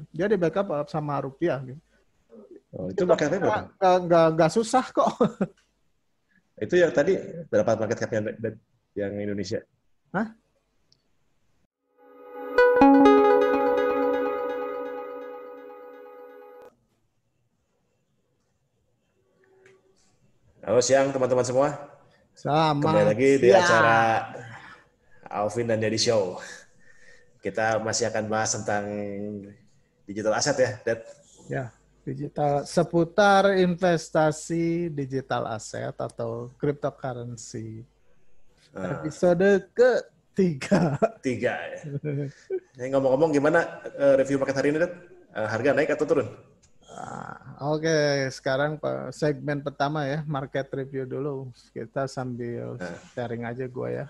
Dia di backup sama rupiah. Gitu. Oh, itu market cap berapa? Nggak susah kok. Itu yang tadi berapa market cap yang Indonesia? Hah? Halo siang teman-teman semua. Kembali Selamat lagi di siang. acara Alvin dan Dedi Show. Kita masih akan bahas tentang digital asset ya, Dad. Ya, digital seputar investasi digital aset atau cryptocurrency. Episode ketiga. Ya. Ngomong-ngomong gimana review market hari ini, Dad? Harga naik atau turun? Oke, sekarang segmen pertama ya, market review dulu. Kita sambil sharing aja gue ya.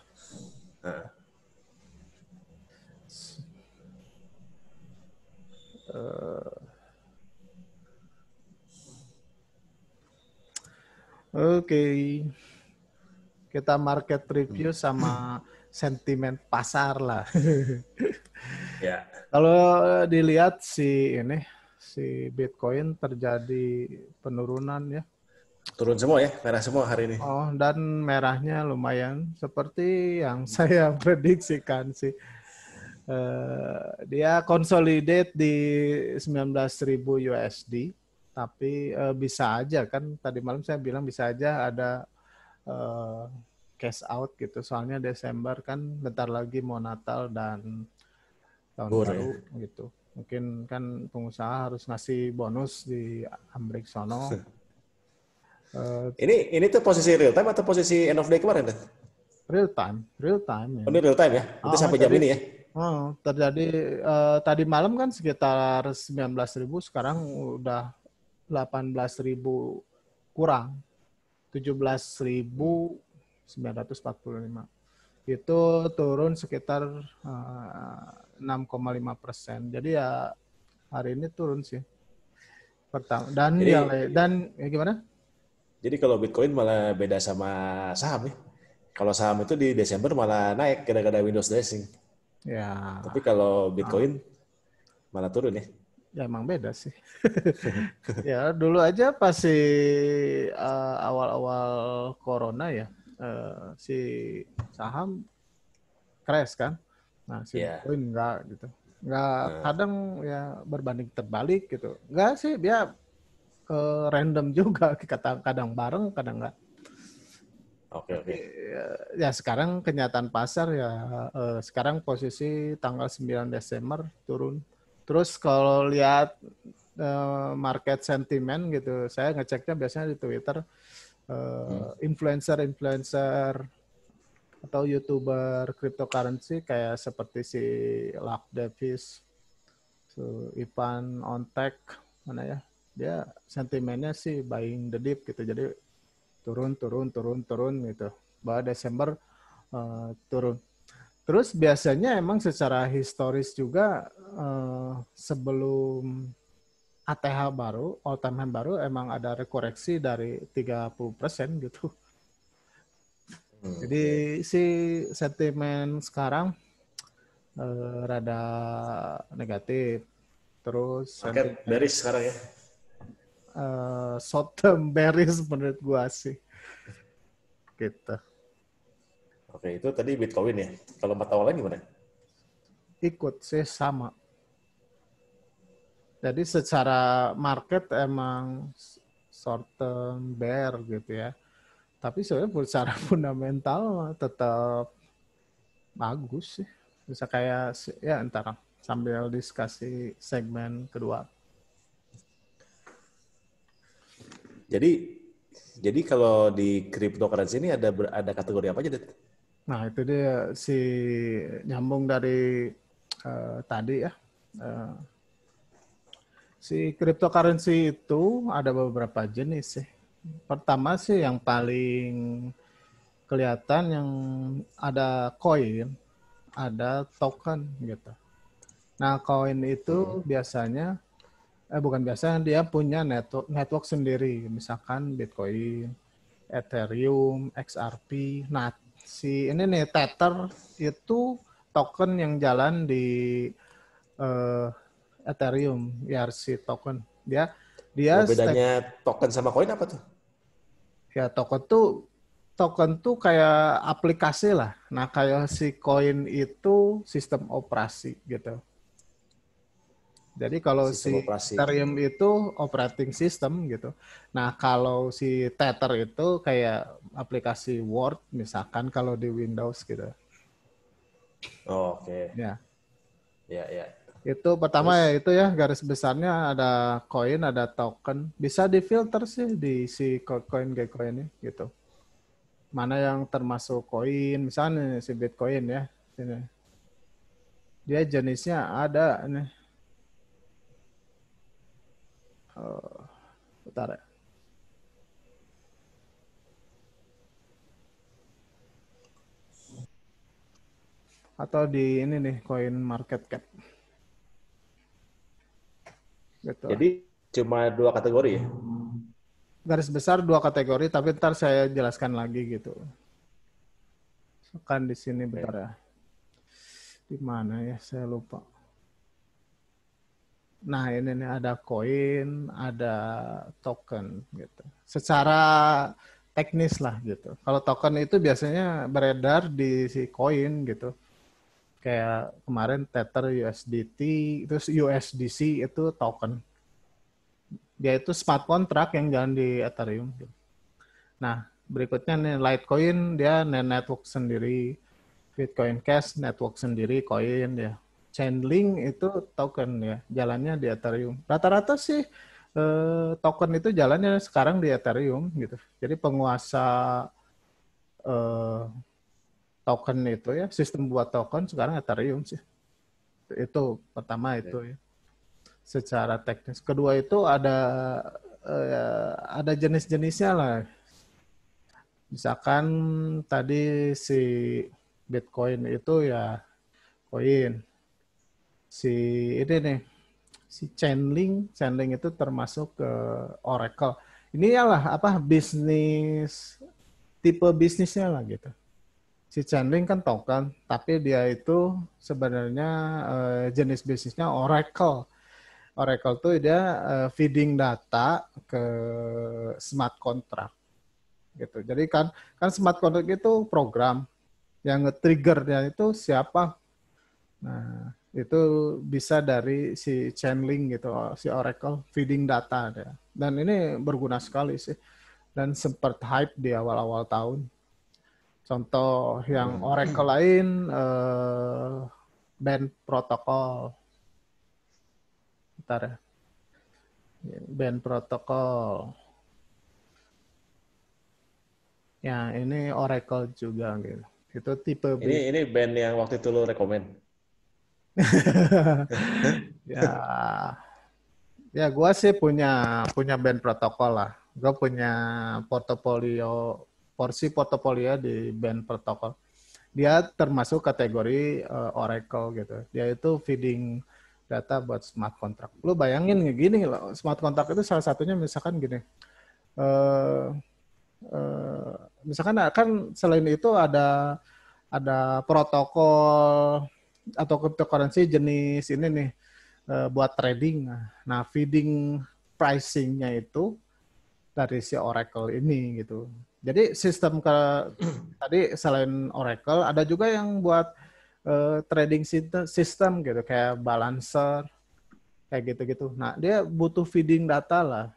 Oke. Kita market review sama sentimen pasar lah. Ya. Kalau dilihat si Bitcoin terjadi penurunan ya. Turun semua ya, merah semua hari ini. Oh, dan merahnya lumayan seperti yang saya prediksikan sih. Dia consolidate di 19.000 USD, tapi bisa aja kan tadi malam saya bilang bisa aja ada cash out gitu. Soalnya Desember kan bentar lagi mau Natal dan tahun baru gitu. Mungkin kan pengusaha harus ngasih bonus di Amrik sono. Ini tuh posisi real time atau posisi end of day kemarin, Dad? Real time ya. Ini real time ya? Itu sampai jam ini ya? Terjadi tadi malam kan sekitar 19.000, sekarang udah 18.000 kurang. 17.945. Itu turun sekitar 6,5%. Jadi ya hari ini turun sih. Pertama dan gimana? Jadi kalau Bitcoin malah beda sama saham ya. Kalau saham itu di Desember malah naik gara-gara Windows Dressing. Ya. Tapi kalau Bitcoin malah turun ya. Ya emang beda sih. Ya dulu aja pas si awal-awal corona ya si saham crash kan. Nah si Bitcoin enggak gitu. Enggak, kadang ya berbanding terbalik gitu. Enggak sih, dia random juga, kadang bareng, kadang enggak. Oke. Ya sekarang kenyataan pasar ya sekarang posisi tanggal 9 Desember turun. Terus kalau lihat market sentiment gitu, saya ngeceknya biasanya di Twitter, influencer atau YouTuber cryptocurrency kayak seperti si Luck Davis, Ivan Ontek, mana ya, dia sentimennya sih buying the dip gitu, jadi turun gitu. Bahwa Desember turun. Terus biasanya emang secara historis juga sebelum ATH baru, all time high baru, emang ada rekoreksi dari 30% gitu. Jadi si sentimen sekarang rada negatif. Terus market bearish sekarang ya. Short term bearish menurut gua sih. Gitu. Oke, itu tadi Bitcoin ya. Kalau mata uang lain gimana? Ikut sih sama. Jadi secara market emang short term bear gitu ya. Tapi sebenarnya secara fundamental tetap bagus sih. Bisa kayak ya ntar sambil diskusi segmen kedua. Jadi kalau di cryptocurrency ini ada kategori apa aja, Dad? Nah itu dia si nyambung dari tadi ya. Si cryptocurrency itu ada beberapa jenis sih. Pertama sih yang paling kelihatan yang ada koin, ada token gitu. Nah koin itu biasanya bukan biasanya, dia punya network sendiri, misalkan Bitcoin, Ethereum, XRP. Nah si ini nih Tether itu token yang jalan di Ethereum, ERC token. Dia Bedanya token sama koin apa tuh? ya token tuh kayak aplikasi lah. Nah, kayak si koin itu sistem operasi gitu. Jadi kalau Sistem si operasi. Ethereum itu operating system gitu. Nah, kalau si Tether itu kayak aplikasi Word misalkan kalau di Windows gitu. Oh, oke. Ya. Ya, ya. Itu pertama ya Terus itu ya garis besarnya ada koin, ada token. Bisa difilter sih di si koin Gcoin ini gitu. Mana yang termasuk koin, misalnya si Bitcoin ya. Sini. Dia jenisnya ada nih. Bentar ya. Atau di ini nih koin market cap gitu. jadi cuma 2 kategori ya? Garis besar 2 kategori, tapi ntar saya jelaskan lagi gitu. Kan di sini bentar Oke. ya. Di mana ya? Saya lupa. Nah, ini nih ada koin, ada token gitu. Secara teknis lah gitu. Kalau token itu biasanya beredar di si koin gitu. Kayak kemarin Tether USDT, terus USDC itu token. Dia itu smart contract yang jalan di Ethereum. Nah, berikutnya nih Litecoin dia network sendiri, Bitcoin Cash network sendiri, koin ya. Chainlink itu token ya, jalannya di Ethereum. Rata-rata sih token itu jalannya sekarang di Ethereum gitu. Jadi penguasa eh, token itu ya, sistem buat token sekarang Ethereum sih. Itu pertama itu ya, secara teknis. Kedua itu ada jenis-jenisnya lah. Misalkan tadi si Bitcoin itu ya koin. Si ini nih, si Chainlink itu termasuk ke Oracle. Ini lah apa bisnis tipe bisnisnya lah gitu. Si Chainlink kan token, tapi dia itu sebenarnya jenis bisnisnya Oracle. Oracle tuh dia feeding data ke smart contract gitu. Jadi kan smart contract itu program yang nge-triggernya itu siapa. Nah, itu bisa dari si Chainlink gitu, si Oracle feeding data ya. Dan ini berguna sekali sih. Dan sempat hype di awal-awal tahun. Contoh yang Oracle lain, band protokol. Bentar ya. Band protokol. Ya, ini Oracle juga gitu. Itu tipe B. Ini band yang waktu itu lo rekomend. Ya, ya gue sih punya band protokol lah. Gue punya portofolio di band protokol. Dia termasuk kategori Oracle gitu. Dia itu feeding data buat smart contract. Lu bayangin gini loh, smart contract itu salah satunya misalkan gini. Eh, eh, Misalkan kan selain itu ada protokol atau cryptocurrency jenis ini nih buat trading. Nah, feeding pricing-nya itu dari si Oracle ini gitu. Jadi sistem tadi selain Oracle ada juga yang buat trading system gitu kayak balancer kayak gitu-gitu. Nah, dia butuh feeding data lah,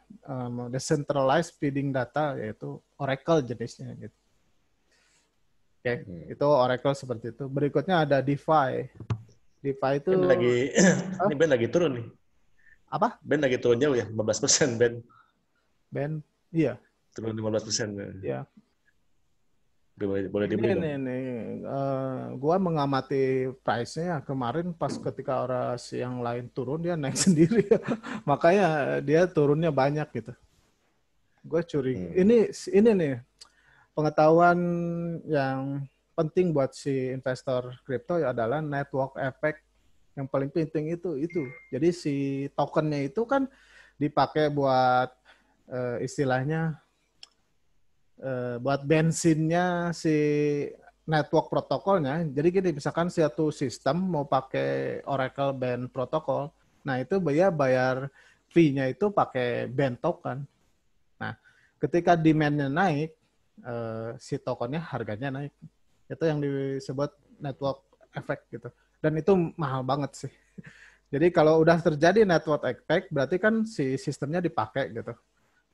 decentralized feeding data yaitu Oracle jenisnya gitu. Oke, itu Oracle seperti itu. Berikutnya ada DeFi. DeFi itu Band lagi, ini band lagi turun nih. apa? Band lagi turun jauh ya, 15% band. Band, iya, Turun 15%. iya. Boleh Ini dibeli dong. nih, gua mengamati price-nya kemarin pas ketika orang yang lain turun dia naik sendiri, makanya dia turunnya banyak gitu. Gue curiga. Ini nih pengetahuan yang penting buat si investor kripto adalah network effect yang paling penting itu. Jadi si tokennya itu kan dipakai buat istilahnya buat bensinnya si network protokolnya. Jadi gini, misalkan suatu sistem mau pakai Oracle Band Protocol, Nah, itu dia bayar fee-nya itu pakai band token. Nah, ketika demand-nya naik, si tokennya harganya naik. Itu yang disebut network effect gitu. Dan itu mahal banget sih. Jadi kalau udah terjadi network effect, berarti kan si sistemnya dipakai gitu.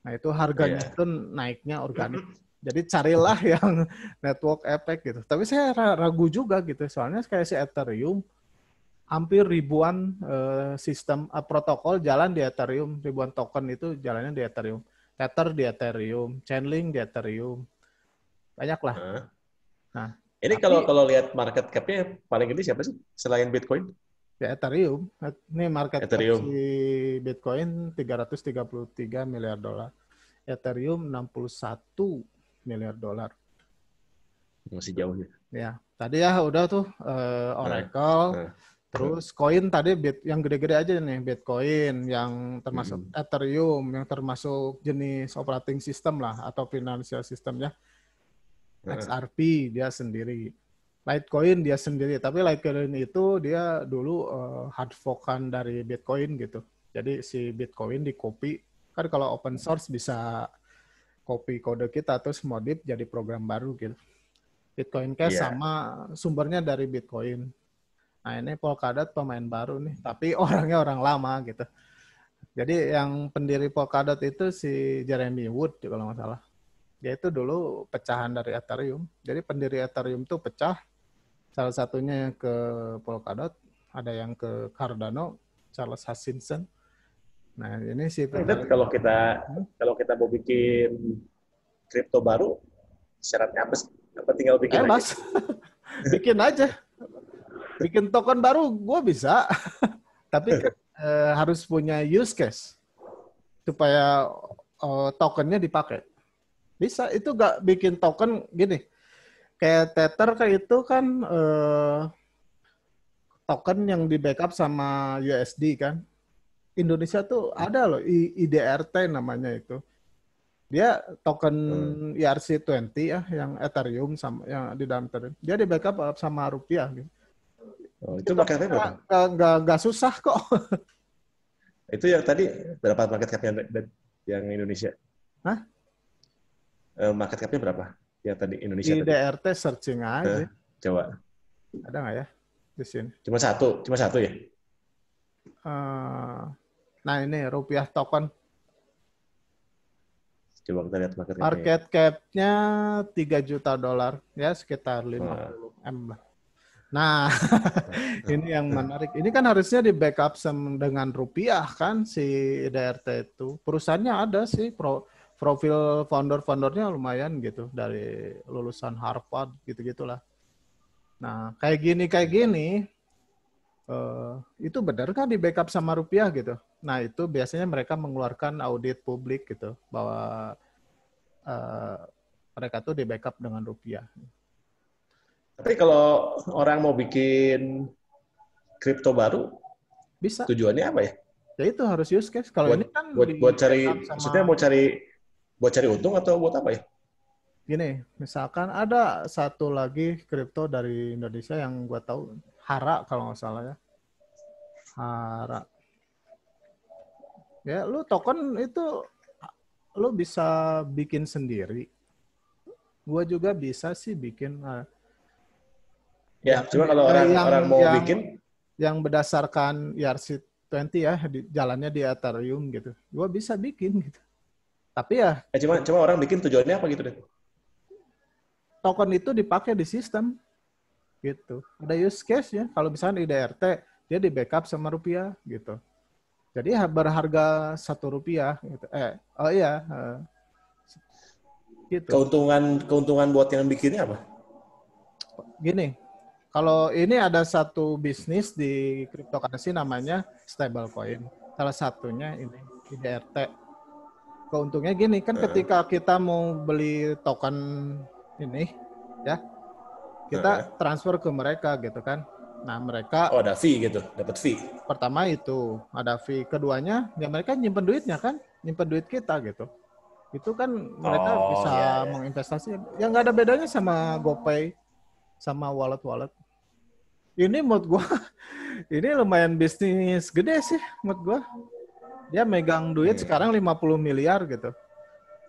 Nah, itu harganya Iya. itu naiknya organik. Jadi carilah yang network effect gitu. Tapi saya ragu juga gitu. Soalnya kayak si Ethereum, hampir ribuan sistem protokol jalan di Ethereum. Ribuan token itu jalannya di Ethereum. Tether di Ethereum, Chainlink di Ethereum. Banyak lah. Nah, Nah, ini kalau tapi kalau lihat market cap-nya paling gede siapa sih selain Bitcoin? ya Ethereum. Ini market cap si Ethereum Bitcoin 333 miliar dolar. Ethereum 61 miliar dolar. masih jauh ya. Ya, tadi ya udah tuh Nah, Oracle, nah. terus koin tadi yang gede-gede aja nih, Bitcoin, yang termasuk Mm-mm. Ethereum, yang termasuk jenis operating system lah atau financial system ya. Nah, XRP dia sendiri. Litecoin dia sendiri, tapi Litecoin itu dia dulu hard forkan dari Bitcoin gitu. Jadi si Bitcoin di copy, kan kalau open source bisa copy kode kita terus modif jadi program baru gitu. Bitcoin Cash iya. sama sumbernya dari Bitcoin. Nah ini Polkadot pemain baru nih, tapi orangnya orang lama gitu. Jadi yang pendiri Polkadot itu si Jeremy Wood kalau nggak salah. Dia itu dulu pecahan dari Ethereum. Jadi pendiri Ethereum itu pecah. Salah satunya yang ke Polkadot, ada yang ke Cardano, Charles Hutchinson. Nah ini si Itu pendiri. kalau kita mau bikin kripto baru, syaratnya apa sih? Apa tinggal bikin aja? Bebas, bikin aja. Bikin token baru gue bisa, tapi kan harus punya use case supaya tokennya dipakai. Bisa, itu gak bikin token gini. Kayak Tether kayak itu kan token yang di backup sama USD kan. Indonesia tuh ada loh IDRT namanya itu. Dia token Hmm. ERC20 ya yang Ethereum sama yang di dalam Ethereum. Dia di backup sama rupiah gitu. Oh, itu Itu market cap berapa? gak susah kok. Itu yang tadi berapa market cap yang Indonesia? Hah? Market cap-nya berapa? Yang tadi Indonesia tadi? IDRT searching aja. Coba. Ada nggak ya di sini? Cuma satu ya? Eh, nah ini rupiah token. Coba kita lihat market cap-nya ya. Market cap-nya 3 juta dolar. Ya sekitar Nah, 50 M lah. Nah, ini yang menarik. Ini kan harusnya di backup dengan rupiah kan si DRT itu. Perusahaannya ada sih, profil founder-foundernya lumayan gitu dari lulusan Harvard gitu-gitulah. Nah, kayak gini, itu benar kan di backup sama rupiah gitu. Nah, itu biasanya mereka mengeluarkan audit publik gitu bahwa eh, mereka tuh di backup dengan rupiah. tapi kalau orang mau bikin kripto baru, Bisa. tujuannya apa ya? Ya itu harus use case. Kalau Buat ini kan buat di buat backup cari, maksudnya sama buat cari untung atau buat apa ya? gini, misalkan ada satu lagi kripto dari Indonesia yang gue tahu, Hara kalau nggak salah ya. Hara. Ya, lu token itu lu bisa bikin sendiri. Gue juga bisa sih bikin Ya, jalan cuma kalau orang yang orang mau yang bikin, yang berdasarkan ERC20 ya, jalannya di Ethereum gitu. Gue bisa bikin gitu. Tapi ya cuma orang bikin tujuannya apa gitu deh? token itu dipakai di sistem gitu. Ada use case ya. Kalau misalnya di DRT dia di backup sama rupiah gitu. Jadi berharga Rp1 gitu. Oh iya, gitu. Keuntungan buat yang bikinnya apa? Gini, kalau ini ada satu bisnis di cryptocurrency namanya stablecoin. Salah satunya ini IDRT. Keuntungnya gini, kan ketika kita mau beli token ini, ya kita transfer ke mereka gitu kan. Nah mereka Oh, ada fee gitu, dapat fee. pertama itu ada fee, keduanya ya mereka nyimpen duitnya kan, nyimpen duit kita gitu. Itu kan mereka Oh, iya bisa ya. menginvestasi. Yang nggak ada bedanya sama GoPay, sama wallet-wallet. Ini menurut gua ini lumayan bisnis gede sih menurut gua. Dia megang duit sekarang 50 miliar gitu.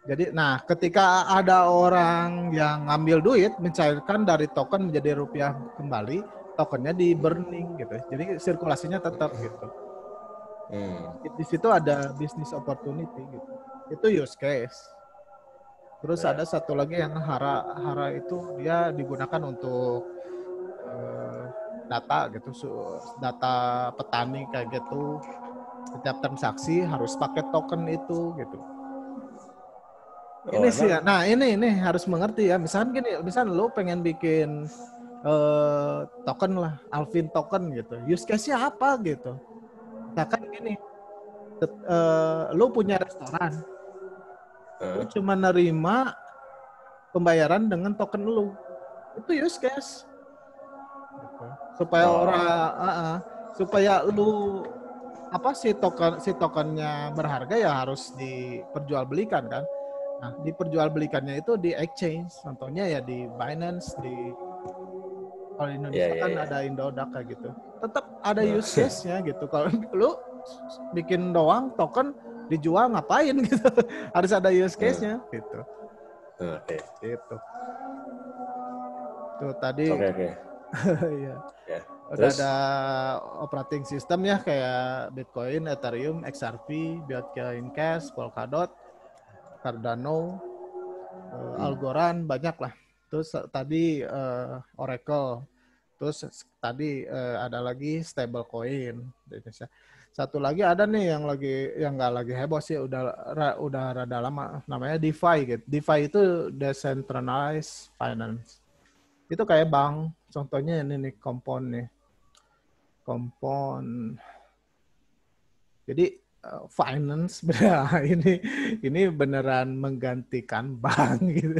Jadi, nah ketika ada orang yang ngambil duit, mencairkan dari token menjadi rupiah kembali, tokennya di burning gitu. Jadi sirkulasinya tetap gitu. Di situ ada business opportunity gitu. Itu use case. Terus ada satu lagi yang hara itu dia digunakan untuk data gitu, data petani kayak gitu. Setiap transaksi harus pakai token itu gitu. Ini sih ya. Nah, ini harus mengerti ya. Misalkan gini, misal lo pengen bikin token lah, Alvin token gitu. Use case-nya apa gitu. Misalkan gini, lo punya restoran. Lo cuma nerima pembayaran dengan token lo. Itu use case. Gitu. Supaya supaya lu si tokennya berharga ya harus diperjualbelikan kan. Nah, diperjualbelikannya itu di exchange, contohnya ya di Binance, kalau di Indonesia kan ada Indodax kayak gitu. Tetap ada use case-nya gitu. Kalau lu bikin doang token dijual ngapain gitu. Harus ada use case-nya gitu. Gitu. Tuh tadi ya. Udah ada operating system ya kayak Bitcoin, Ethereum, XRP, Bitcoin Cash, Polkadot, Cardano, Algorand, banyak lah. Terus tadi Oracle. Terus tadi ada lagi stablecoin di Indonesia. Satu lagi ada nih yang nggak lagi heboh sih, udah rada lama, namanya DeFi gitu. DeFi itu decentralized finance. Itu kayak bank. Contohnya ini nih Kompon nih. Kompon. Jadi finance ini beneran menggantikan bank gitu.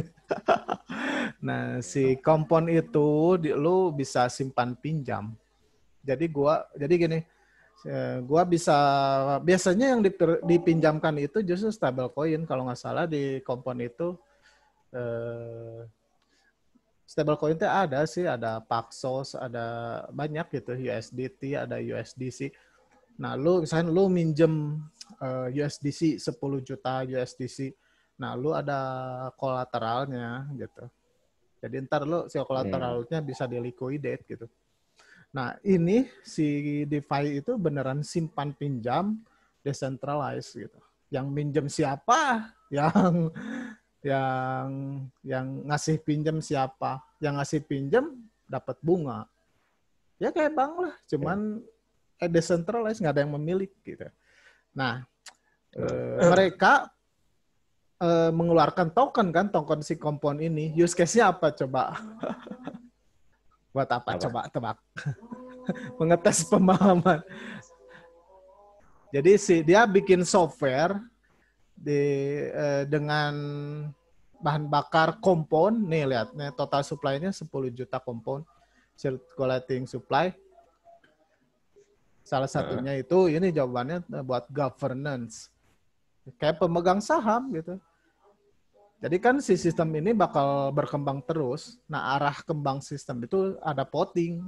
Nah, si Kompon itu lu bisa simpan pinjam. Jadi gini, gua bisa biasanya yang dipinjamkan itu justru stablecoin kalau nggak salah di Kompon itu stablecoin itu ada sih, ada Paxos, ada banyak gitu, USDT, ada USDC. Nah, misalnya lu minjem USDC 10 juta USDC. Nah, lu ada kolateralnya gitu. Jadi ntar lu si kolateralnya bisa di-liquidate gitu. Nah, ini si DeFi itu beneran simpan pinjam decentralized gitu. Yang minjem siapa? Yang ngasih pinjam siapa? Yang ngasih pinjam dapat bunga. Ya kayak bank lah, cuman decentralized, nggak ada yang memiliki gitu. Nah, mereka mengeluarkan token si Kompon ini. Use case-nya apa coba? Buat apa? Coba tebak. Mengetes pemahaman. Jadi dia bikin software dengan bahan bakar Kompon. Nih lihat, nih total supply-nya 10 juta Kompon. Circulating supply. Salah satunya itu, ini jawabannya buat governance. Kayak pemegang saham gitu. Jadi kan si sistem ini bakal berkembang terus. Nah, arah kembang sistem itu ada voting.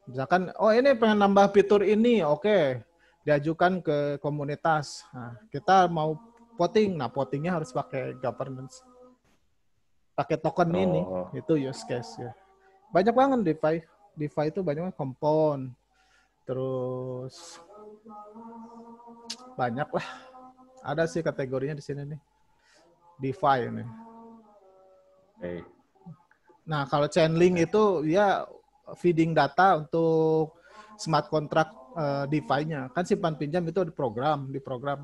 Misalkan, ini pengen nambah fitur ini, oke. Diajukan ke komunitas. Nah, kita mau voting. Nah, votingnya harus pakai governance. Pakai token ini. Itu use case ya. Banyak banget DeFi. DeFi itu banyak Kompon. Terus banyak lah. Ada sih kategorinya di sini nih. DeFi ini. Nah, kalau Chainlink itu ya feeding data untuk smart contract DeFi-nya. Kan simpan pinjam itu di program.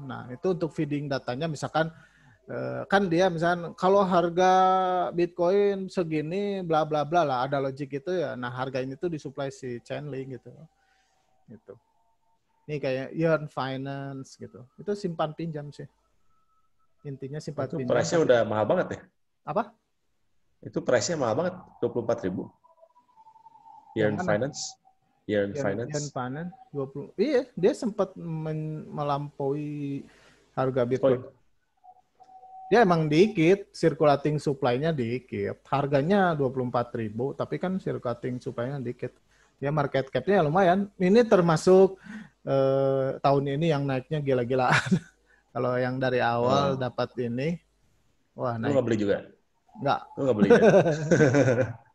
Nah, itu untuk feeding datanya misalkan kan dia misalkan kalau harga Bitcoin segini bla bla bla lah, ada logic itu ya. Nah, harga ini tuh disuplai si Chainlink gitu. Gitu. Ini kayak Yearn Finance gitu. Itu simpan pinjam sih. Intinya simpan itu pinjam. Itu price-nya udah mahal banget ya? Apa? Itu price-nya mahal banget, 24.000. Yearn Finance. Yearn Finance 20. Iya, dia sempat melampaui harga Bitcoin. Dia emang dikit, circulating supply-nya dikit. Harganya 24.000, tapi kan circulating supply-nya dikit. Ya market cap-nya lumayan. Ini termasuk tahun ini yang naiknya gila-gilaan. Kalau yang dari awal dapat ini, wah Lu naik. nggak beli juga? Nggak. Lu nggak beli ya?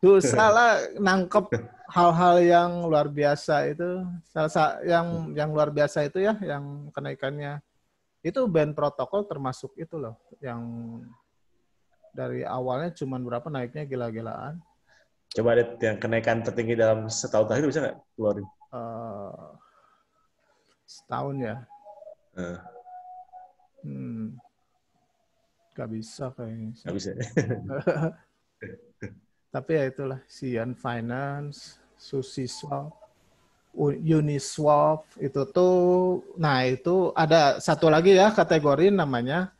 Susah lah nangkep hal-hal yang luar biasa itu. Yang luar biasa itu ya, yang kenaikannya. Itu band protokol termasuk itu loh. Yang dari awalnya cuman berapa naiknya gila-gilaan. Coba deh yang kenaikan tertinggi dalam setahun terakhir bisa nggak keluarin? Eh, Setahun ya. Uh, Gak bisa kayaknya sih. nggak bisa. Tapi ya itulah, Sian Finance, SushiSwap, Uniswap, itu tuh, nah itu ada satu lagi ya kategori namanya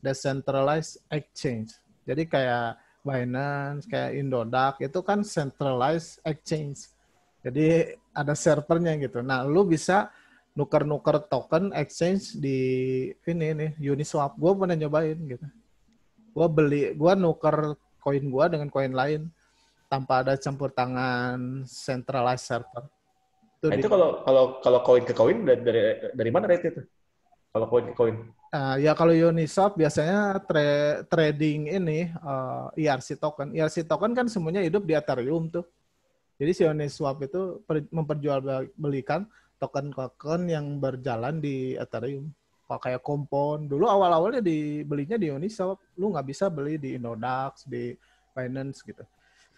Decentralized Exchange. Jadi kayak Binance, kayak Indodax, itu kan centralized exchange. Jadi ada servernya gitu. Nah, lu bisa nuker-nuker token exchange di ini nih, Uniswap. Gue pernah nyobain gitu. Gue nuker koin gue dengan koin lain tanpa ada campur tangan centralized server. Nah, itu kalau koin ke koin dari mana rate itu? Kalau koin ke koin? Ya kalau Uniswap biasanya trading ini ERC token. ERC token kan semuanya hidup di Ethereum tuh. Jadi si Uniswap itu memperjualbelikan token-token yang berjalan di Ethereum. Kalau kayak Compound, dulu awal-awalnya dibelinya di Uniswap. Lu nggak bisa beli di Indodax, di Binance gitu.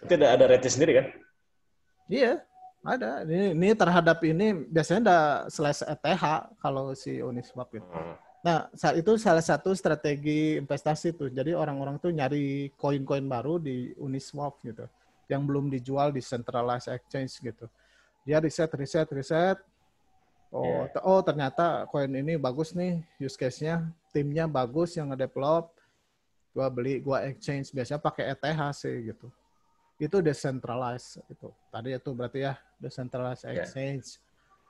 Itu ada rate sendiri kan? Iya, ada. Ini terhadap ini biasanya ada slash ETH kalau si Uniswap itu. Nah, saat itu salah satu strategi investasi tuh. Jadi orang-orang tuh nyari koin-koin baru di Uniswap gitu, yang belum dijual di centralized exchange gitu. Dia riset. Oh ternyata koin ini bagus nih, use case-nya, timnya bagus yang ngedevelop. Gua beli, gua exchange. Biasanya pakai ETH sih gitu. Itu decentralized itu. Tadi itu berarti ya decentralized exchange,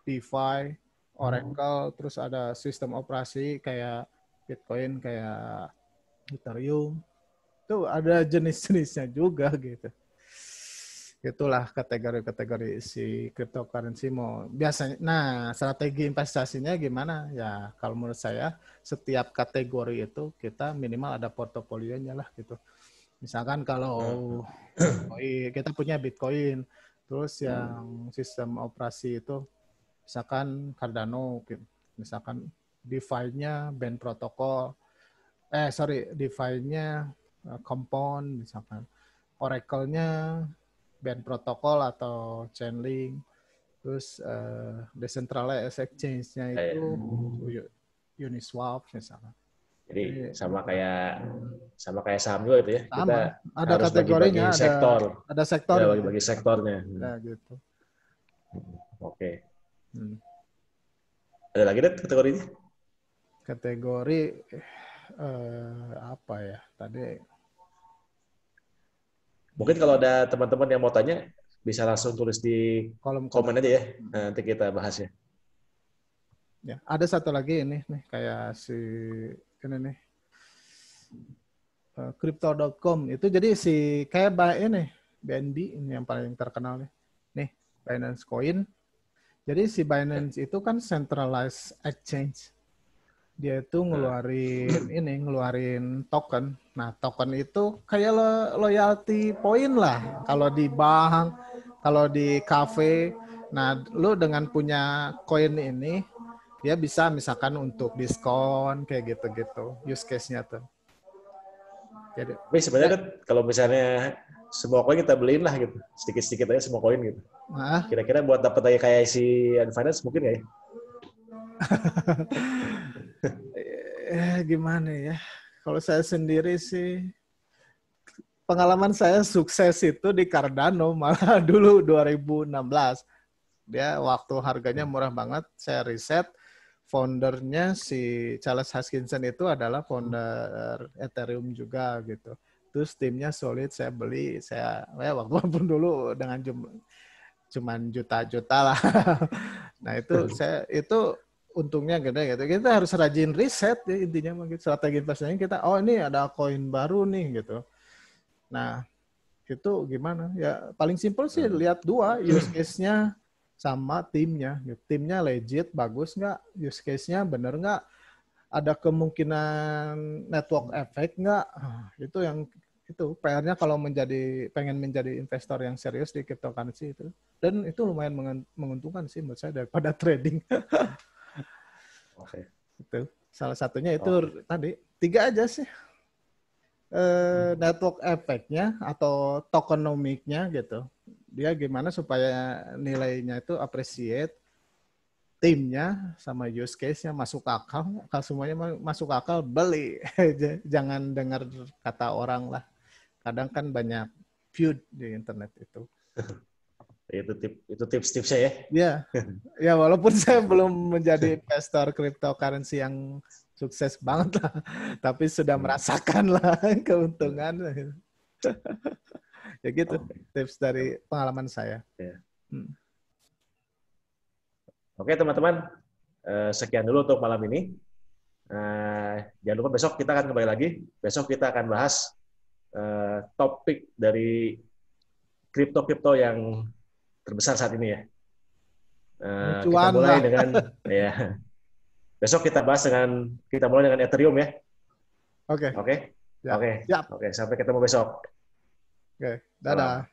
DeFi, Oracle, terus ada sistem operasi kayak Bitcoin, kayak Ethereum. Itu ada jenis-jenisnya juga gitu. Itulah kategori-kategori si cryptocurrency mau biasanya. Nah, strategi investasinya gimana? Ya, kalau menurut saya setiap kategori itu kita minimal ada portofolionya lah gitu. Misalkan kalau Bitcoin, kita punya Bitcoin, terus yang sistem operasi itu misalkan Cardano, misalkan DeFi-nya Band Protocol, DeFi-nya Compound, misalkan Oracle-nya Band Protocol atau Chainlink, terus Decentralized Exchange-nya itu Uniswap misalkan. Jadi sama kayak saham juga itu ya. Sama, Kita ada harus kategorinya, bagi-bagi sektor. ada sektornya. Ya, bagi-bagi sektornya. Ya gitu. Oke. Ada lagi deh kategorinya? Kategori apa ya tadi? Mungkin kalau ada teman-teman yang mau tanya, bisa langsung tulis di komen aja ya. Nanti kita bahas ya. Ya, ada satu lagi ini nih kayak si ini nih crypto.com itu jadi si kayak ini BNB ini yang paling terkenal nih. Nih Binance Coin. Jadi si Binance itu kan centralized exchange. Dia itu ngeluarin token. Nah, token itu kayak loyalty point lah. Kalau di bank, kalau di cafe. Nah, lu dengan punya koin ini, dia bisa misalkan untuk diskon kayak gitu-gitu. Use case-nya tuh. Jadi, tapi sebenarnya kan kalau misalnya semua koin kita beliin lah gitu. Sedikit-sedikit aja semua koin gitu. Kira-kira buat dapat kayak si Binance mungkin nggak ya? Gimana ya? Kalau saya sendiri sih, pengalaman saya sukses itu di Cardano malah dulu 2016. Dia waktu harganya murah banget, saya riset, foundernya si Charles Hoskinson itu adalah founder Ethereum juga gitu. Terus timnya solid, saya beli, waktu pun dulu dengan cuman juta-juta lah. Nah itu untungnya gede gitu. Kita harus rajin riset ya intinya, strategi investasinya kita. Oh ini ada koin baru nih gitu. Nah itu gimana? Ya paling simpel sih lihat dua use case-nya sama timnya. Timnya legit, bagus nggak? Use case-nya bener nggak? Ada kemungkinan network effect nggak? Itu yang itu PR-nya kalau pengen menjadi investor yang serius di cryptocurrency itu. Dan itu lumayan menguntungkan sih menurut saya daripada trading. Oke. Itu salah satunya itu tadi 3 aja sih. Network effect-nya atau tokenomics-nya gitu. Dia gimana supaya nilainya itu appreciate, timnya sama use case-nya masuk akal, kalau semuanya masuk akal beli. Jangan dengar kata orang lah. Kadang kan banyak feud di internet itu. Itu tips-tipsnya ya. Ya. Ya walaupun saya belum menjadi investor cryptocurrency yang sukses banget lah, tapi sudah merasakan lah keuntungan. Ya gitu, tips dari pengalaman saya. Ya. Oke teman-teman, sekian dulu untuk malam ini. Jangan lupa besok kita akan kembali lagi. Besok kita akan bahas topik dari kripto yang terbesar saat ini ya. Kita mulai dengan ya. Besok kita mulai dengan Ethereum ya. Oke. Oke. Sampai ketemu besok. Oke, dadah.